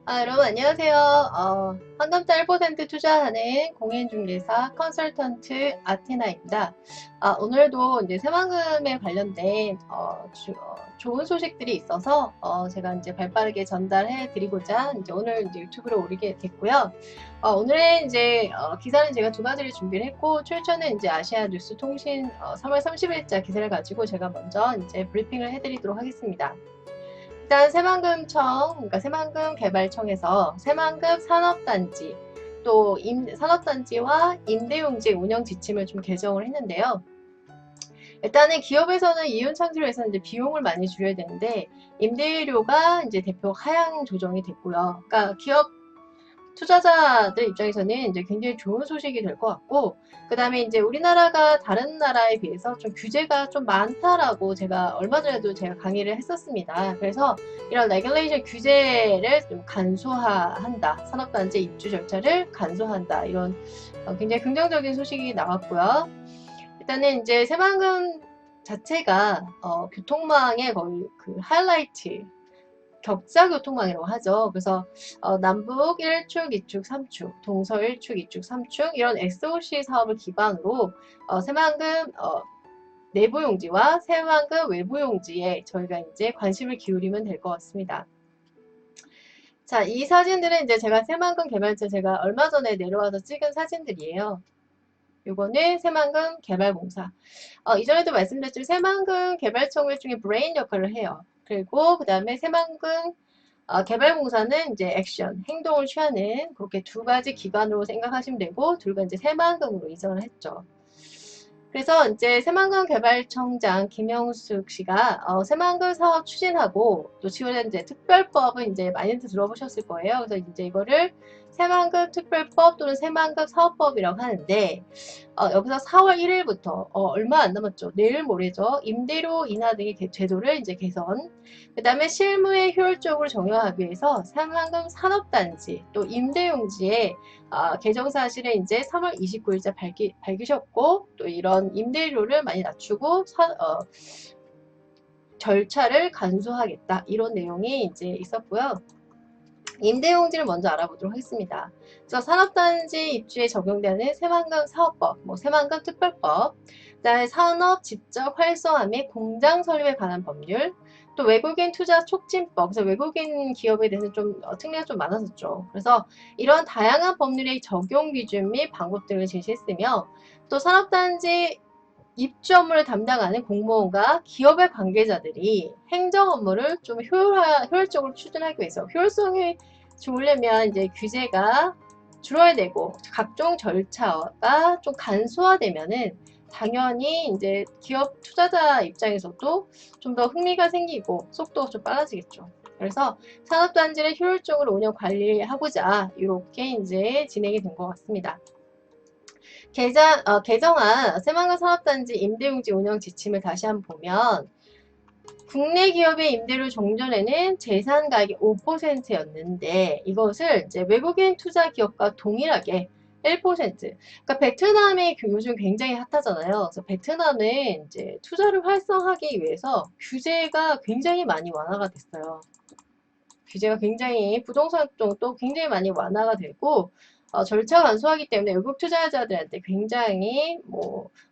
여러분 안녕하세요. 황금자 1% 투자하는 공인중개사 컨설턴트 아테나입니다. 오늘도 이제 새만금에 관련된 좋은 소식들이 있어서 제가 이제 발빠르게 전달해 드리고자 이제 오늘 이제 유튜브로 올리게 됐고요. 오늘의 이제 기사는 제가 두 가지를 준비를 했고 출처는 이제 아시아 뉴스 통신 3월 30일자 기사를 가지고 제가 먼저 이제 브리핑을 해드리도록 하겠습니다. 일단 새만금청, 그러니까 새만금개발청에서 새만금 산업단지, 또 산업단지와 임대용지 운영 지침을 좀 개정을 했는데요. 일단은 기업에서는 이윤 창출을 해서 이제 비용을 많이 줄여야 되는데 임대료가 이제 대폭 하향 조정이 됐고요. 그러니까 기업 투자자들 입장에서는 이제 굉장히 좋은 소식이 될 것 같고, 그 다음에 이제 우리나라가 다른 나라에 비해서 좀 규제가 좀 많다라고 제가 얼마 전에도 제가 강의를 했었습니다. 그래서 이런 레귤레이션 규제를 좀 간소화한다. 산업단지 입주 절차를 간소화한다. 이런 굉장히 긍정적인 소식이 나왔고요. 일단은 이제 새만금 자체가 교통망의 거의 그 하이라이트, 격자 교통망이라고 하죠. 그래서 남북 1축, 2축, 3축, 동서 1축, 2축, 3축 이런 SOC 사업을 기반으로 새만금 내부 용지와 새만금 외부 용지에 저희가 이제 관심을 기울이면 될 것 같습니다. 자, 이 사진들은 이제 제가 새만금 개발처 제가 얼마 전에 내려와서 찍은 사진들이에요. 요거는 새만금 개발공사. 이전에도 말씀드렸지만 새만금 개발청을 중에 브레인 역할을 해요. 그리고 그 다음에 새만금 개발공사는 이제 액션, 행동을 취하는 그렇게 두 가지 기관으로 생각하시면 되고, 둘 다 이제 새만금으로 이전을 했죠. 그래서 이제 새만금 개발청장 김영숙 씨가 새만금 사업 추진하고 또 지원한 이제 특별법은 이제 많이들 들어보셨을 거예요. 그래서 이제 이거를 새만금 특별법 또는 새만금 사업법이라고 하는데 여기서 4월 1일부터 얼마 안 남았죠. 내일 모레죠. 임대료 인하 등의 제도를 이제 개선. 그 다음에 실무에 효율적으로 적용하기 위해서 새만금 산업단지 또 임대용지에 개정 사실을 이제 3월 29일자 밝히셨고 또 이런 임대료를 많이 낮추고 절차를 간소하겠다 이런 내용이 이제 있었고요. 임대용지를 먼저 알아보도록 하겠습니다. 그래서 산업단지 입주에 적용되는 새만금 사업법, 새만금 특별법, 그다음에 산업 직접 활성화 및 공장 설립에 관한 법률, 또 외국인 투자 촉진법, 그래서 외국인 기업에 대해서 좀 특례가 좀 많았었죠. 그래서 이런 다양한 법률의 적용 기준 및 방법 등을 제시했으며, 또 산업단지 입주 업무를 담당하는 공무원과 기업의 관계자들이 행정 업무를 좀 효율적으로 추진하기 위해서 효율성이 좋으려면 이제 규제가 줄어야 되고 각종 절차가 좀 간소화되면은 당연히 이제 기업 투자자 입장에서도 좀 더 흥미가 생기고 속도가 좀 빨라지겠죠. 그래서 산업단지를 효율적으로 운영 관리하고자 이렇게 이제 진행이 된 것 같습니다. 개정안 새만금 산업단지 임대용지 운영 지침을 다시 한번 보면 국내 기업의 임대료 종전에는 재산 가액이 5%였는데 이것을 이제 외국인 투자 기업과 동일하게 1%. 그러니까 베트남이 요즘 굉장히 핫하잖아요. 그래서 베트남은 이제 투자를 활성화하기 위해서 규제가 굉장히 많이 완화가 됐어요. 규제가 굉장히 부동산 쪽도 굉장히 많이 완화가 되고 절차 간소하기 때문에 외국 투자자들한테 굉장히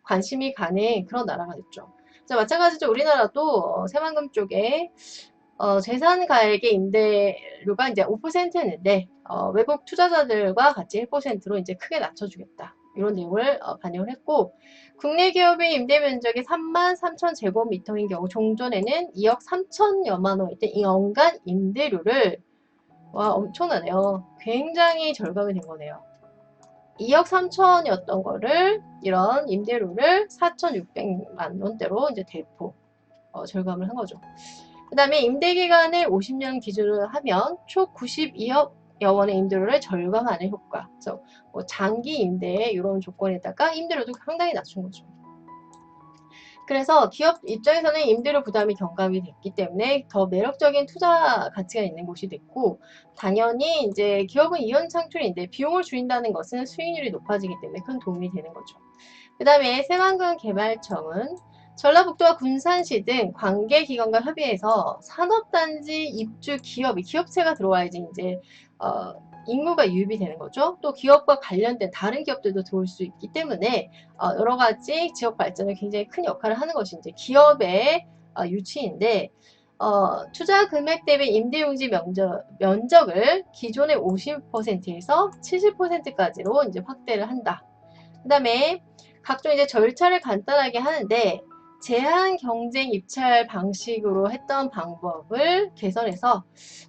관심이 가는 그런 나라가 됐죠. 자, 마찬가지로 우리나라도 새만금 쪽에 재산 가액의 임대료가 이제 5%였는데 외국 투자자들과 같이 1%로 이제 크게 낮춰주겠다. 이런 내용을 반영을 했고 국내 기업의 임대 면적이 33,000제곱미터인 경우 종전에는 2억 3천여만 원일 때 연간 임대료를 와 엄청나네요. 굉장히 절감이 된 거네요. 2억 3천이었던 거를 이런 임대료를 4,600만 원대로 이제 대폭 절감을 한 거죠. 그 다음에 임대기간을 50년 기준으로 하면 총 92억여 원의 임대료를 절감하는 효과. 그래서 장기 임대 이런 조건에다가 임대료도 상당히 낮춘 거죠. 그래서 기업 입장에서는 임대료 부담이 경감이 됐기 때문에 더 매력적인 투자 가치가 있는 곳이 됐고 당연히 이제 기업은 이윤 창출인데 비용을 줄인다는 것은 수익률이 높아지기 때문에 큰 도움이 되는 거죠. 그 다음에 새만금 개발청은 전라북도와 군산시 등 관계기관과 협의해서 산업단지 입주 기업체가 들어와야지 이제 인구가 유입이 되는 거죠. 또 기업과 관련된 다른 기업들도 들어올 수 있기 때문에 여러 가지 지역 발전에 굉장히 큰 역할을 하는 것이 이제 기업의 유치인데 투자 금액 대비 임대용지 면적을 기존의 50%에서 70%까지로 이제 확대를 한다. 그 다음에 각종 이제 절차를 간단하게 하는데 제한 경쟁 입찰 방식으로 했던 방법을 개선해서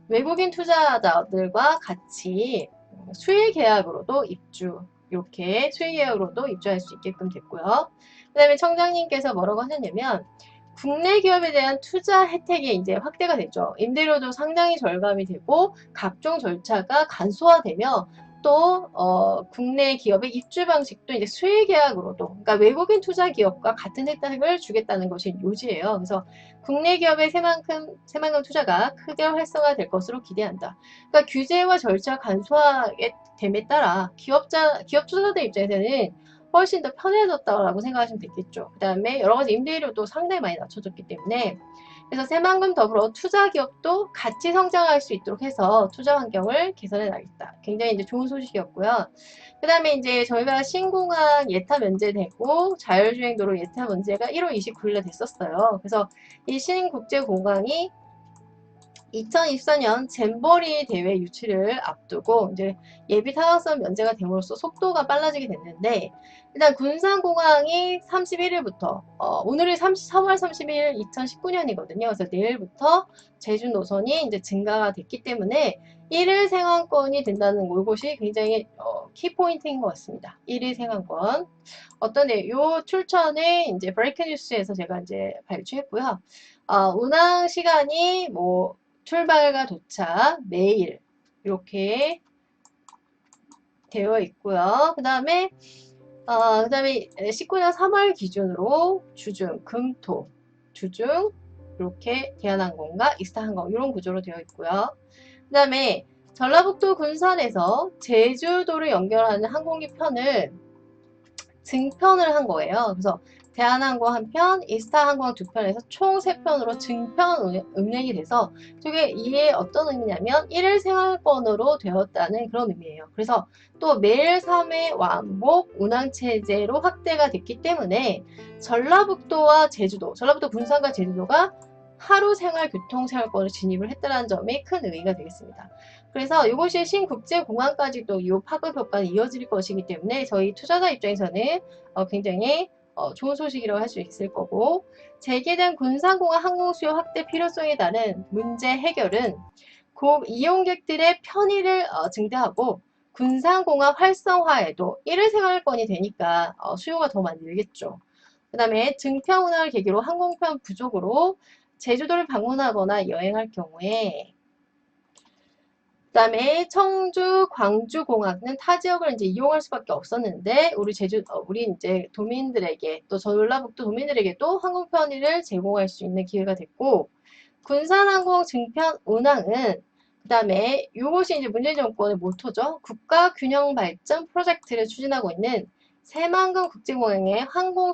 외국인 투자자들과 같이 수의 계약으로도 이렇게 수의 계약으로도 입주할 수 있게끔 됐고요. 그 다음에 청장님께서 뭐라고 하셨냐면 국내 기업에 대한 투자 혜택이 이제 확대가 됐죠. 임대료도 상당히 절감이 되고 각종 절차가 간소화되며 또 국내 기업의 입주 방식도 이제 수의 계약으로도 그러니까 외국인 투자 기업과 같은 혜택을 주겠다는 것이 요지예요. 그래서 국내 기업의 새만큼 투자가 크게 활성화될 것으로 기대한다. 그러니까 규제와 절차 간소화의 됨에 따라 기업 투자자들 입장에서는 훨씬 더 편해졌다고 생각하시면 되겠죠. 그 다음에 여러 가지 임대료도 상당히 많이 낮춰졌기 때문에 그래서 새만금 더불어 투자 기업도 같이 성장할 수 있도록 해서 투자 환경을 개선해 나가겠다. 굉장히 이제 좋은 소식이었고요. 그 다음에 이제 저희가 신공항 예타 면제되고 자율주행도로 예타 면제가 1월 29일에 됐었어요. 그래서 이 신국제공항이 2024년 잼버리 대회 유치를 앞두고 이제 예비 타당성 면제가 됨으로써 속도가 빨라지게 됐는데 일단 군산공항이 31일부터 오늘이 4월 31일 2019년이거든요. 그래서 내일부터 제주 노선이 이제 증가가 됐기 때문에 1일 생활권이 된다는 이것이 굉장히 키포인트인 것 같습니다. 1일 생활권. 요 출처는 이제 브레이크 뉴스에서 제가 이제 발췌했고요. 운항 시간이 뭐 출발과 도착 매일 이렇게 되어 있고요. 그 다음에 19년 3월 기준으로 주중, 금토, 주중 이렇게 대한항공과 이스타항공 이런 구조로 되어 있고요. 그 다음에 전라북도 군산에서 제주도를 연결하는 항공기 편을 증편을 한 거예요. 그래서 대한항공 한 편, 이스타항공 두 편에서 총 3편으로 증편 운행이 돼서 이게 어떤 의미냐면 1일 생활권으로 되었다는 그런 의미예요. 그래서 또 매일 3회 왕복 운항체제로 확대가 됐기 때문에 전라북도 군산과 제주도가 하루 생활 교통생활권을 진입을 했다는 점이 큰 의미가 되겠습니다. 그래서 이것이 신국제공항까지도 이 파급 효과는 이어질 것이기 때문에 저희 투자자 입장에서는 굉장히 좋은 소식이라고 할 수 있을 거고 재개된 군산공항 항공 수요 확대 필요성에 따른 문제 해결은 이용객들의 편의를 증대하고 군산공항 활성화에도 1일 생활권이 되니까 수요가 더 많이 늘겠죠. 그 다음에 증평 운항을 계기로 항공편 부족으로 제주도를 방문하거나 여행할 경우에 그 다음에 청주, 광주 공항은 타 지역을 이제 이용할 수밖에 없었는데 우리 이제 도민들에게 또 전라북도 도민들에게도 항공 편의를 제공할 수 있는 기회가 됐고 군산항공 증편 운항은 그 다음에 이것이 이제 문재인 정권의 모토죠. 국가 균형 발전 프로젝트를 추진하고 있는 새만금 국제공항의 항공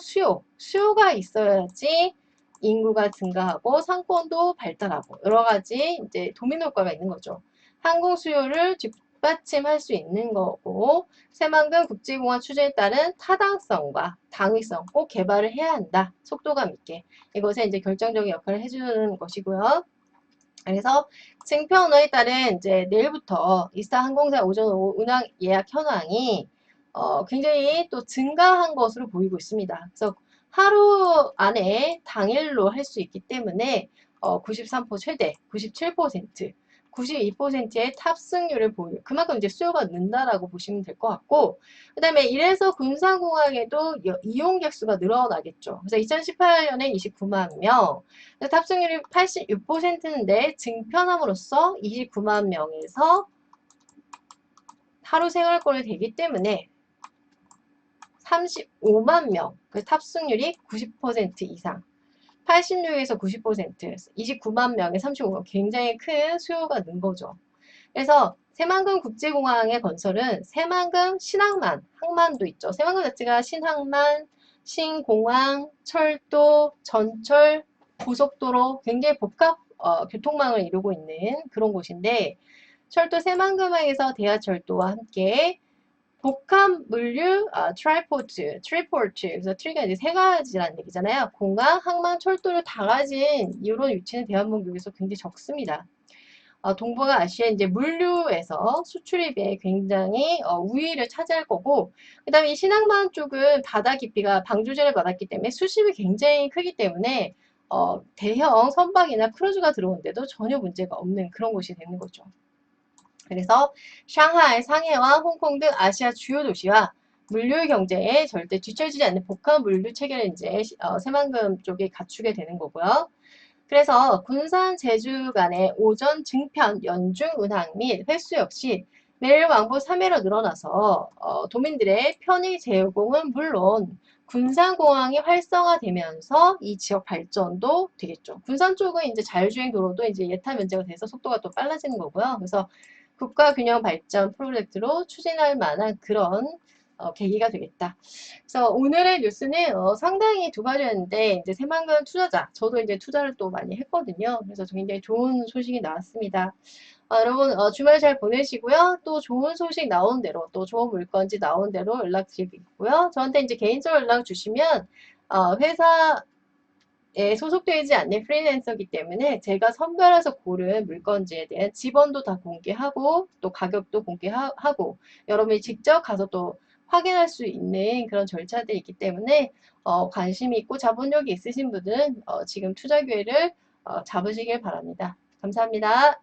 수요가 있어야지 인구가 증가하고 상권도 발달하고 여러 가지 이제 도미노 효과가 있는 거죠. 항공 수요를 뒷받침할 수 있는 거고 새만금 국제공항 추진에 따른 타당성과 당위성 꼭 개발을 해야 한다. 속도감 있게. 이것에 이제 결정적인 역할을 해주는 것이고요. 그래서 증표언어에 따른 이제 내일부터 이스타 항공사 오전 오후 운항 예약 현황이 굉장히 또 증가한 것으로 보이고 있습니다. 그래서 하루 안에 당일로 할 수 있기 때문에 93% 최대 97% 92%의 탑승률을 보유. 그만큼 이제 수요가 는다라고 보시면 될 것 같고, 그 다음에 이래서 군산공항에도 이용객 수가 늘어나겠죠. 그래서 2018년에 29만 명, 탑승률이 86%인데 증편함으로써 29만 명에서 하루 생활권이 되기 때문에 35만 명, 그 탑승률이 90% 이상. 86에서 90%, 29만 명에 35만 굉장히 큰 수요가 는 거죠. 그래서 새만금 국제공항의 건설은 새만금 신항만, 항만도 있죠. 새만금 자체가 신항만, 신공항, 철도, 전철, 고속도로 굉장히 복합 교통망을 이루고 있는 그런 곳인데 철도 새만금항에서 대하철도와 함께 복합 물류 트리포트 그래서 트리가 이제 세 가지라는 얘기잖아요. 공항, 항만, 철도를 다 가진 이런 위치는 대한민국에서 굉장히 적습니다. 동북아 아시아 이제 물류에서 수출입에 굉장히 우위를 차지할 거고, 그 다음에 이 신항만 쪽은 바다 깊이가 방조제를 받았기 때문에 수심이 굉장히 크기 때문에 대형 선박이나 크루즈가 들어오는데도 전혀 문제가 없는 그런 곳이 되는 거죠. 그래서 상하이, 상해와 홍콩 등 아시아 주요 도시와 물류 경제에 절대 뒤처지지 않는 복합 물류 체계를 이제 새만금 쪽에 갖추게 되는 거고요. 그래서 군산 제주 간의 오전 증편 연중 운항 및 횟수 역시 매일 왕복 3회로 늘어나서 도민들의 편의 제공은 물론 군산공항이 활성화되면서 이 지역 발전도 되겠죠. 군산 쪽은 이제 자율주행 도로도 이제 예타 면제가 돼서 속도가 또 빨라지는 거고요. 그래서 국가균형 발전 프로젝트로 추진할 만한 그런 계기가 되겠다. 그래서 오늘의 뉴스는 상당히 두 가지였는데 이제 새만금 투자자 저도 이제 투자를 또 많이 했거든요. 그래서 굉장히 좋은 소식이 나왔습니다. 여러분 주말 잘 보내시고요. 또 좋은 소식 나온 대로 또 좋은 물건지 나온 대로 연락드리고요. 저한테 이제 개인적으로 연락 주시면 회사에 소속되지 않는 프리랜서이기 때문에 제가 선별해서 고른 물건지에 대한 지번도 다 공개하고 또 가격도 공개하고 여러분이 직접 가서 또 확인할 수 있는 그런 절차들이 있기 때문에 관심이 있고 자본력이 있으신 분은 지금 투자 기회를 잡으시길 바랍니다. 감사합니다.